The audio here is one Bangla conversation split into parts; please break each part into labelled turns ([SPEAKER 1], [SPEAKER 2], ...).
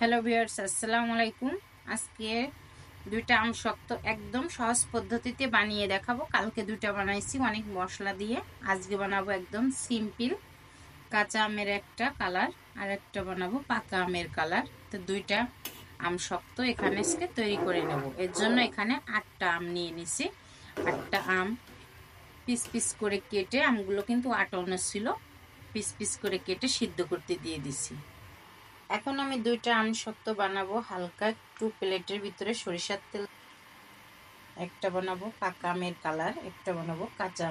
[SPEAKER 1] হ্যালো ভিউয়ার্স, আসসালামু আলাইকুম। আজকে দুইটা আম শক্ত একদম সহজ পদ্ধতিতে বানিয়ে দেখাবো। কালকে দুইটা বানাইছি অনেক মশলা দিয়ে। আজকে বানাবো একদম সিম্পল কাঁচা আমের একটা কালার, আর একটা বানাবো পাকা আমের কালার। তো দুইটা আম শক্ত এখানে আজকে তৈরি করে নেব। এর জন্য এখানে 8টা আম নিয়ে নিছি। 8টা আম পিস পিস করে কেটে, আমগুলো কিন্তু আটানো ছিল, পিস পিস করে কেটে সিদ্ধ করতে দিয়ে দিছি। এখন আমি দুইটা আম শক্ত বানাবো হালকা একটু প্লেটের ভিতরে সরিষার তেল। একটা বানাবো পাকা আমের কালার, একটা বানাবো কাঁচা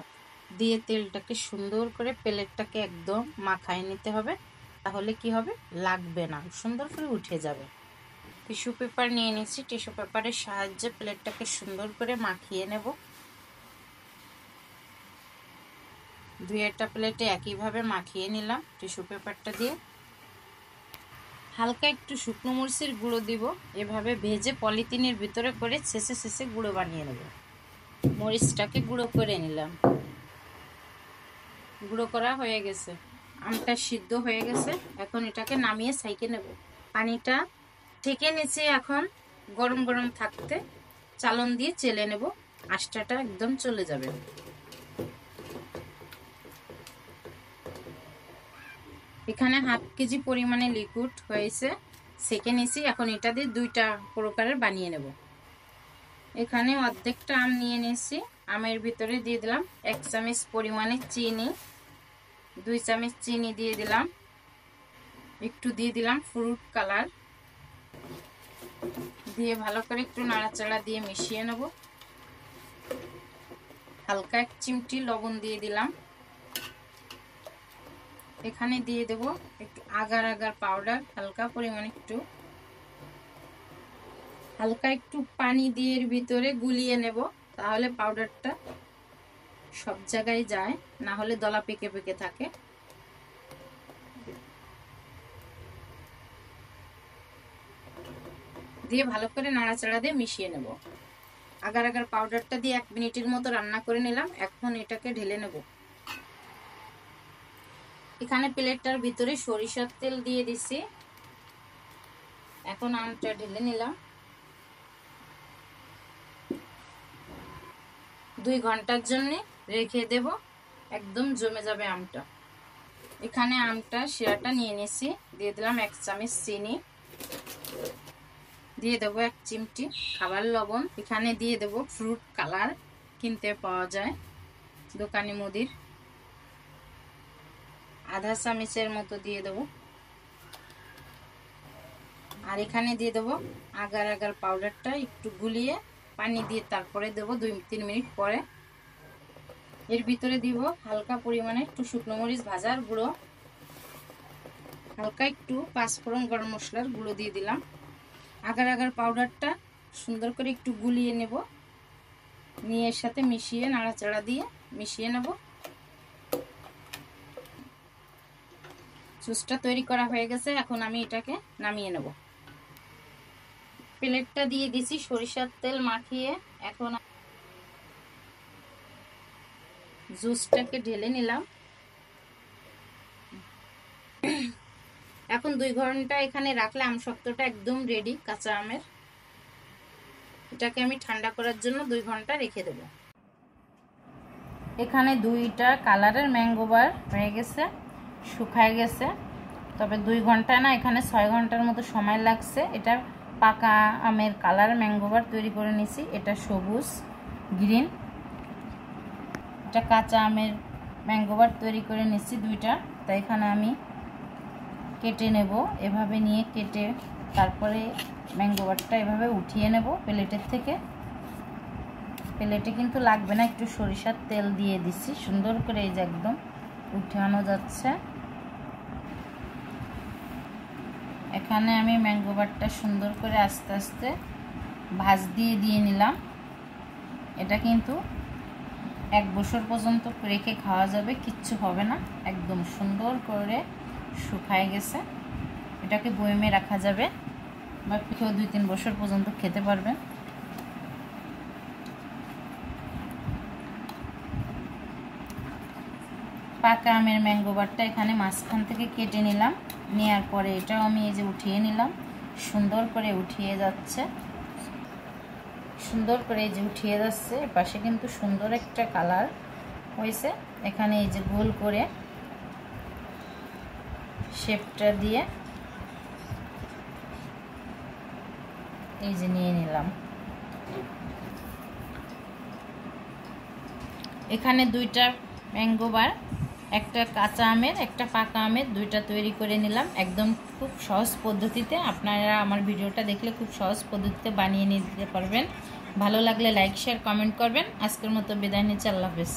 [SPEAKER 1] দিয়ে। তেলটাকে সুন্দর করে প্লেটটাকে একদম মাখায় নিতে হবে, তাহলে কি হবে, লাগবে না, সুন্দর করে উঠে যাবে। টিস্যু পেপার নিয়ে নিচ্ছি, টিস্যু পেপারের সাহায্যে প্লেটটাকে সুন্দর করে মাখিয়ে নেব। দুই একটা প্লেটে একইভাবে মাখিয়ে নিলাম টিস্যু পেপারটা দিয়ে। হালকা একটু শুকনো মরিচের গুঁড়ো দিব, এভাবে ভেজে পলিথিনের ভিতরে করে ছেঁচে ছেঁচে গুঁড়ো বানিয়ে নেব। মরিচটাকে গুঁড়ো করে নিলাম, গুঁড়ো করা হয়ে গেছে। আমটা সিদ্ধ হয়ে গেছে, এখন এটাকে নামিয়ে ছাইকে নেব। পানিটা থেকে নিচে, এখন গরম গরম থাকতে চালন দিয়ে চেলে নেব, আঁশটা একদম চলে যাবে। এখানে হাফ কেজি পরিমাণে লিকুইড হয়েছে, সেকে নিয়েছি। এখন এটা দিয়ে দুইটা প্রকারের বানিয়ে নেব। এখানে অর্ধেকটা আম নিয়ে নিয়েছি, আমের ভিতরে দিয়ে দিলাম 1 চামচ পরিমাণে চিনি, 2 চামচ চিনি দিয়ে দিলাম, একটু দিয়ে দিলাম ফ্রুট কালার, দিয়ে ভালো করে একটু নাড়াচাড়া দিয়ে মিশিয়ে নেব। হালকা 1 চিমটি লবণ দিয়ে দিলাম। এখানে দিয়ে দেব একটু আগার আগার পাউডার, হালকা পরিমাণে হালকা একটু পানি দিয়ে এর ভিতরে গুলিয়ে নেব, তাহলে পাউডারটা সব জায়গায় যায়, না হলে দলা পেকে পেকে থাকে। দিয়ে ভালো করে নাড়াচাড়া দিয়ে মিশিয়ে নেব। আগার আগার পাউডারটা দিয়ে 1 মিনিটের মতো রান্না করে নিলাম। এখন এটাকে ঢেলে নেব। এখানে প্লেটটার ভিতরে সরিষার তেল দিয়ে দিছি। এখন আমটা ঢেলে নিলাম। 2 ঘন্টার জন্য রেখে দেব, একদম জমে যাবে আমটা। এখানে আমটা শিরাটা নিয়ে নিয়েছি, দিয়ে দিলাম 1 চামচ চিনি, দিয়ে দেবো 1 চিমটি খাবার লবণ। এখানে দিয়ে দেব ফ্রুট কালার, কিনতে পাওয়া যায় দোকানি মুদির, আধা চামচের মতো দিয়ে দেব। আর এখানে দিয়ে দেব আগার আগার পাউডারটা একটু গুলিয়ে পানি দিয়ে তারপরে দেব 2-3 মিনিট পরে। এর ভিতরে দিব হালকা পরিমাণে একটু শুকনো মরিচ ভাজার গুঁড়ো, হালকা একটু 5 ফোড়ন গরম মশলার গুঁড়ো দিয়ে দিলাম। আগার আগার পাউডারটা সুন্দর করে একটু গুলিয়ে নেব, নিয়ে এর সাথে মিশিয়ে নাড়াচাড়া দিয়ে মিশিয়ে নেব। জুসটা তৈরি করা হয়ে গেছে, এখন আমি এটাকে নামিয়ে নেব। প্লেটটা দিয়ে দিছি সরিষার তেল মাখিয়ে। এখন জুসটাকে ঢেলে নিলাম। এখন 2 ঘন্টা এখানে রাখলে আম শক্তটা একদম রেডি কাঁচা আমের। এটাকে আমি ঠান্ডা করার জন্য 2 ঘন্টা রেখে দেব। এখানে 2টা কালারের ম্যাঙ্গো বার হয়ে গেছে, শুকায় গেছে। তবে 2 ঘন্টা না, এখানে 6 ঘন্টার মতো সময় লাগছে। এটা পাকা আমের কালার ম্যাঙ্গো বার তৈরি করে নিছি। এটা সবুজ গ্রিন। এটা কাঁচা আমের ম্যাঙ্গো বার তৈরি করে নিছি 2টা। তাই এখানে আমি কেটে নেব, এভাবে নিয়ে কেটে তারপরে ম্যাঙ্গো বারটা এভাবে উঠিয়ে নেব প্লেটের থেকে। প্লেটে কিন্তু লাগবে না, একটু সরিষার তেল দিয়ে দিচ্ছি সুন্দর করে, এই যে একদম উঠানো যাচ্ছে। এখানে আমি ম্যাঙ্গো বারটা সুন্দর করে আস্তে আস্তে ভাঁজ দিয়ে নিলাম। এটা কিন্তু 1 বছর পর্যন্ত রেখে খাওয়া যাবে, কিচ্ছু হবে না, একদম সুন্দর করে শুকায় গেছে। এটাকে বয়মে রাখা যাবে, বা কেউ 2-3 বছর পর্যন্ত খেতে পারবেন। পাকা আমের ম্যাঙ্গো বারটা এখানে মাঝখান থেকে কেটে নিলাম, নেওয়ার পরে এটাও আমি এই যে উঠিয়ে নিলাম। সুন্দর করে উঠিয়ে যাচ্ছে, সুন্দর করে এই যে উঠিয়ে যাচ্ছে। এপাশে কিন্তু সুন্দর একটা কালার হয়েছে। এখানে এই যে গোল করে শেপটা দিয়ে এই যে নিয়ে নিলাম। এখানে দুইটা ম্যাঙ্গো বার, একটা কাঁচা আমের একটা পাকা আমের, দুইটা তৈরি করে নিলাম একদম খুব সহজ পদ্ধতিতে। আপনারা আমার ভিডিওটা দেখলে খুব সহজ পদ্ধতিতে বানিয়ে নিতে পারবেন। ভালো লাগলে লাইক শেয়ার কমেন্ট করবেন। আজকের মতো বিদায় নিচ্ছি, আল্লাহ হাফেজ।